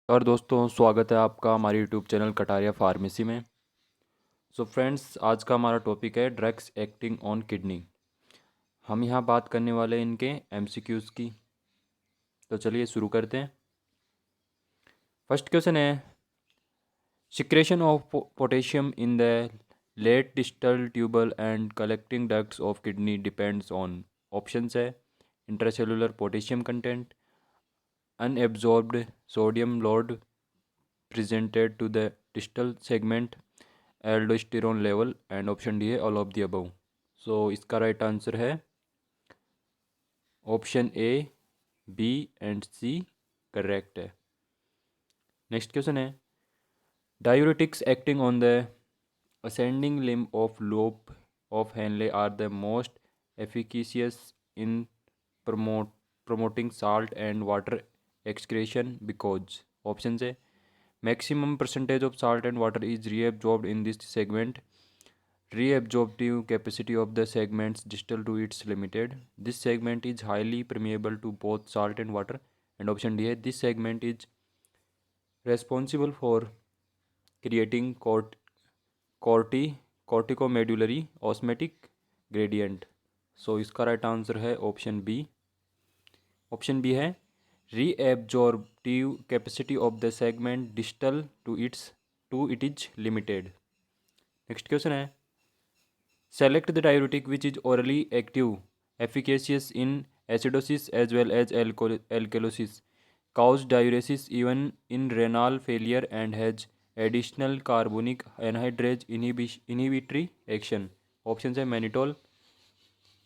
और दोस्तों स्वागत है आपका हमारे यूट्यूब चैनल कटारिया फार्मेसी में। सो फ्रेंड्स, आज का हमारा टॉपिक है ड्रग्स एक्टिंग ऑन किडनी। हम यहाँ बात करने वाले हैं इनके एमसीक्यूज़ की। तो चलिए शुरू करते हैं। फर्स्ट क्वेश्चन है, secretion of potassium in the late distal tubule and collecting ducts of kidney depends on. Options है intracellular potassium content, unabsorbed sodium load presented to the distal segment, aldosterone level, and option D है all of the above. So इसका right answer है option A, B and C correct है। Next question है, diuretics acting on the ascending limb of lobe of Henle are the most efficacious in promoting salt and water excretion because options है maximum percentage of salt and water is reabsorbed in this segment, reabsorptive capacity of the segments distal to its limited, this segment is highly permeable to both salt and water, and option D है this segment is responsible for creating corticomedullary osmotic gradient. सो इसका right answer है option B. Option B है reabsorptive capacity of the segment distal to it is limited. Next question है, select the diuretic which is orally active, efficacious in acidosis as well as alkalosis, cause diuresis even in renal failure and has additional carbonic anhydrase inhibitory action. Option है mannitol,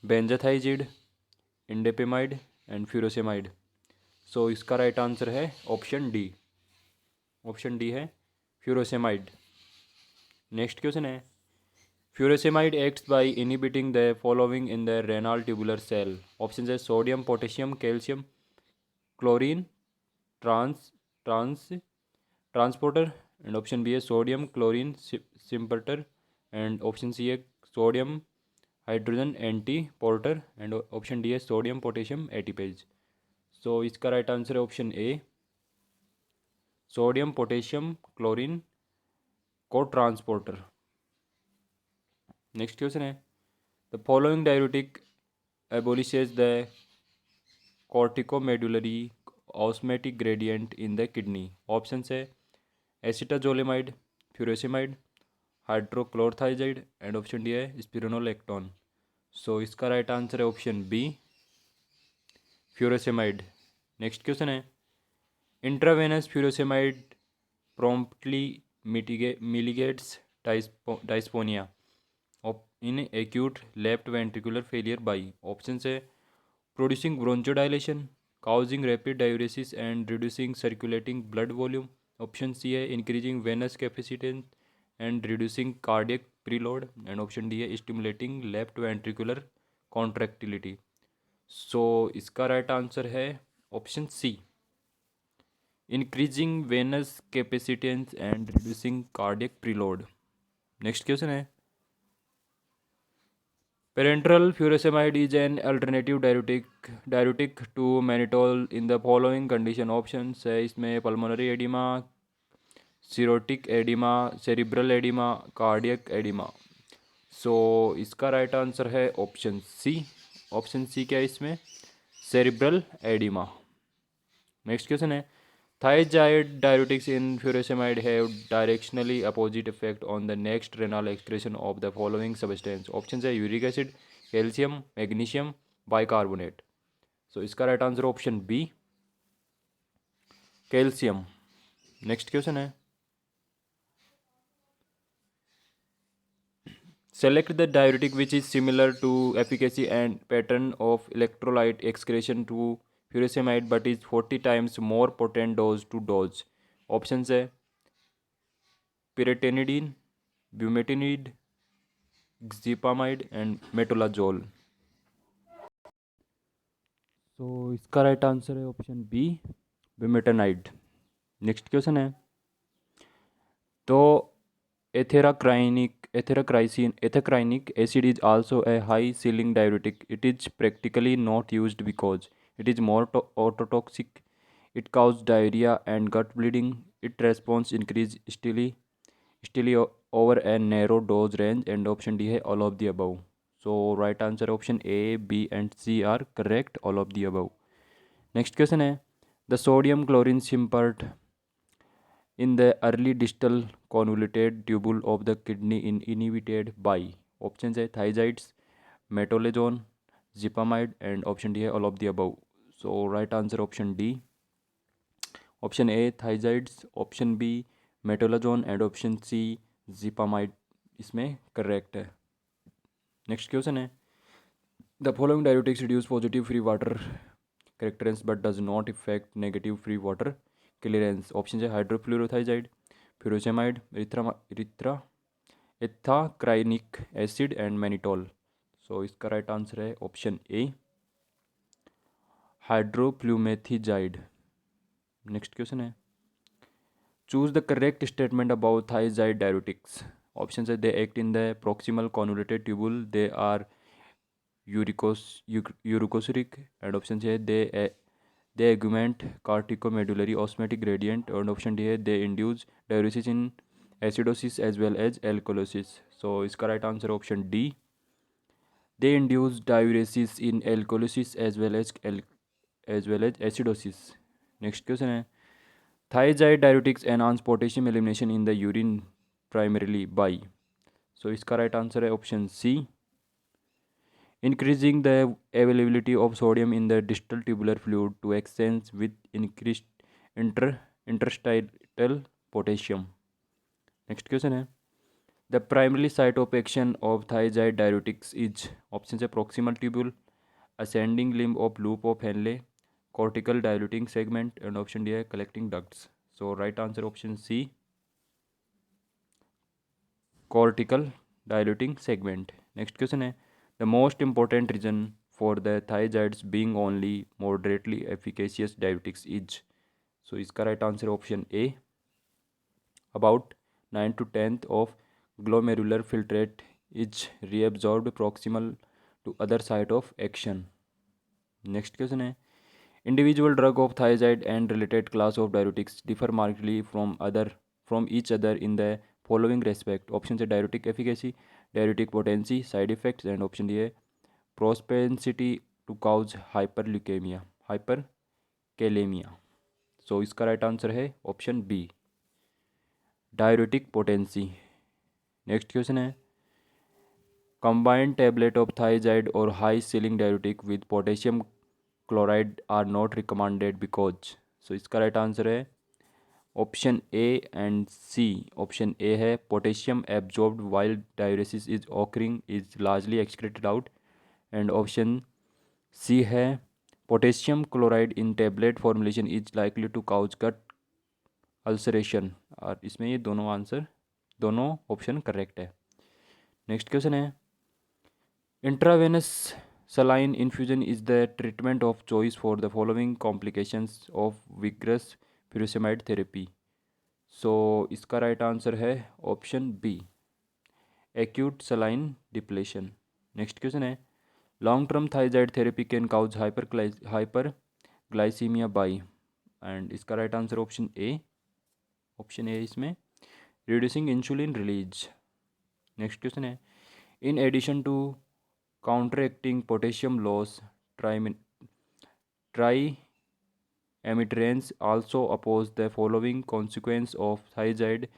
benzthiazide, indapamide and furosemide. So इसका right answer है option D. Option D है furosemide. Next question है, furosemide acts by inhibiting the following in the renal tubular cell. Option है sodium, potassium, calcium, chlorine, trans trans transporter, and option B है sodium chlorine symporter, and option C है sodium hydrogen antiporter, and option D है sodium potassium ATPase. So इसका right answer है option A, sodium potassium chlorine cotransporter. Next question है, the following diuretic abolishes the corticomedullary osmotic gradient in the kidney. Option है acetazolamide, furosemide, hydrochlorothiazide, and option D है spironolactone. So इसका right answer है option B, furosemide. Next question है, intravenous furosemide promptly mitigates dysphonia in acute left ventricular failure by options है producing bronchodilation, causing rapid diuresis and reducing circulating blood volume, option C है increasing venous capacity and reducing cardiac preload, and option D है stimulating left ventricular contractility. So इसका right answer है option C, increasing venous capacitance and reducing cardiac preload. Next question है, parenteral furosemide is an alternative diuretic to mannitol in the following condition. Option है इसमें pulmonary oedema, cirrhotic oedema, cerebral oedema, cardiac oedema. So इसका right answer है option C. Option C क्या है इसमें, cerebral oedema. Next question है, thiazide diuretics in furosemide have directionally opposite effect on the next renal excretion of the following substance. Options है uric acid, calcium, magnesium, bicarbonate. So इसका right answer option B, calcium. Next question है, select the diuretic which is similar to efficacy and pattern of electrolyte excretion to furosemide but is 40 times more potent dose to dose. Options है pyretinidine, bumetanide, xipamide and metolazone. So इसका right answer है option B, bumetanide. Next question है, तो ethacrynic acid is also a high ceiling diuretic, it is practically not used because it is more ototoxic, It causes diarrhea and gut bleeding. Its response increase steadily over a narrow dose range. And option D है all of the above. So right answer option A, B and C are correct, all of the above. Next question है, the sodium chlorine sympart in the early distal convoluted tubule of the kidney inhibited by options है thiazides, metolazone, zipamide and option D है all of the above. So right answer option D. Option A thiazides, option B metolazone and option C xipamide इसमें correct है. Next question है, the following diuretics reduce positive free water clearance but does not effect negative free water clearance. Option है hydroflumethiazide, furosemide, इरिथ्रा ethacrynic acid and mannitol. So इसका right answer है option A hydroflumethiazide. Next question है, choose the correct statement about thiazide diuretics. Option है they act in the proximal convoluted tubule, they are uricosuric and option है they augment corticomedullary osmotic gradient और option D है they induce diuresis in acidosis as well as alkalosis. So इसका right answer option D, they induce diuresis in alkalosis as well as acidosis. Next question है, thiazide diuretics enhance potassium elimination in the urine primarily by. So इसका right answer है option C, increasing the availability of sodium in the distal tubular fluid to exchange with increased interstitial potassium. Next question है, the primary site of action of thiazide diuretics is. Option है proximal tubule, ascending limb of loop of Henle, cortical dilating segment and option D है collecting ducts. So right answer option C, cortical dilating segment. Next question है, the most important reason for the thiazides being only moderately efficacious diuretics is. So इसका right answer option A, about 9 to 10th of glomerular filtrate is reabsorbed proximal to other site of action. Next question है, individual drug of thiazide and related class of diuretics differ markedly from each other in the following respect. Option है diuretic efficacy, diuretic potency, side effects and option D है propensity to cause hyperkalemia. So इसका right answer है option B, diuretic potency. Next question है, combined tablet of thiazide or high ceiling diuretic with potassium chloride are not recommended because. So इसका right answer है option A and C. Option A है potassium absorbed while diuresis is occurring is largely excreted out and option C है potassium chloride in tablet formulation is likely to cause gut ulceration. और इसमें ये दोनों option correct है. Next question है, intravenous saline infusion is the treatment of choice for the following complications of vigorous furosemide therapy. So इसका right answer है option B, acute saline depletion. Next question है, long term thiazide therapy can cause hyperglycemia by and इसका right answer option A. option A इसमें reducing insulin release. Next question है, in addition to counteracting potassium loss, triamidrines also oppose the following consequence of thiazide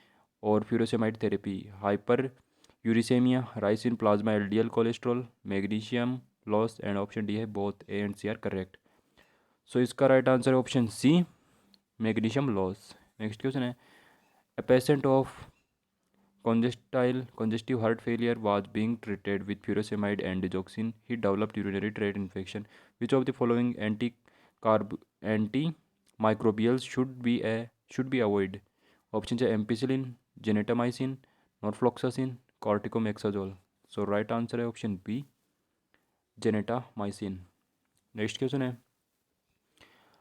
or furosemide therapy: hyperuricemia, rise in plasma LDL cholesterol, magnesium loss and option D है both A and C are correct. So इसका right answer option C, magnesium loss. Next question है, a patient of congestive heart failure was being treated with furosemide and digoxin. He developed urinary tract infection. Which of the following antimicrobials should be avoided? Options are ampicillin, gentamicin, norfloxacin, corticomexazole. So right answer है option B, gentamicin. Next question है,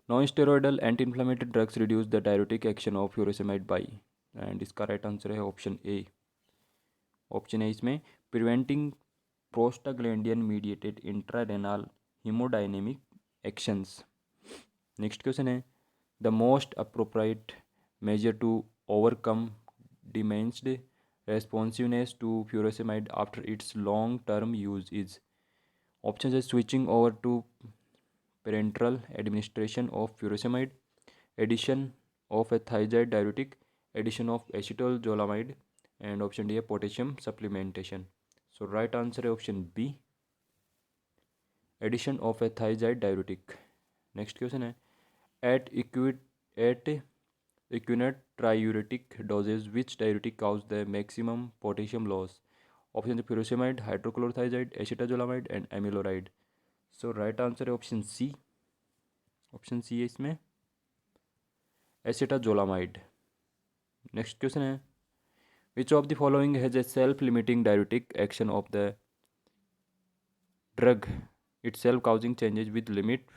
non-steroidal anti-inflammatory drugs reduce the diuretic action of furosemide by and इसका right answer है option A. Option A इसमें preventing prostaglandin mediated intrarenal haemodynamic actions. Next question है, The most appropriate measure to overcome diminished responsiveness to furosemide after its long-term use is options are switching over to parenteral administration of furosemide, addition of a thiazide diuretic, addition of acetozolamide, and option D है potassium supplementation. So right answer है option B, addition of a thiazide diuretic. Next question है at equinate triuretic doses which diuretic cause the maximum potassium loss? Option है furosemide, hydrochlorothiazide, acetazolamide and amiloride. So right answer है option C. Option C है इसमें acetazolamide. Next question है which of the following has a self limiting diuretic action of the drug itself causing changes with limit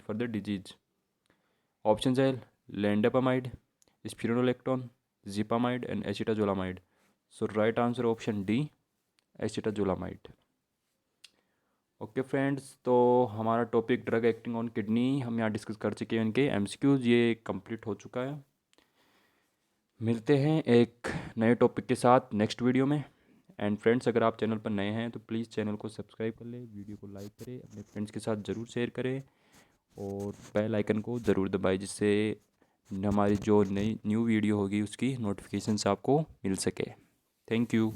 for the disease. Option है indapamide, spironolactone, xipamide and acetazolamide. So right answer option D acetazolamide. Okay friends, तो हमारा topic drug acting on kidney हम यहाँ discuss कर चुके हैं. इनके MCQs ये कंप्लीट हो चुका है. मिलते हैं एक नए टॉपिक के साथ नेक्स्ट वीडियो में. एंड फ्रेंड्स, अगर आप चैनल पर नए हैं तो प्लीज़ चैनल को सब्सक्राइब कर लें, वीडियो को लाइक करें, अपने फ्रेंड्स के साथ ज़रूर शेयर करें और बेल आइकन को ज़रूर दबाएं जिससे हमारी जो नई न्यू वीडियो होगी उसकी नोटिफिकेशंस आपको मिल सके. Thank you.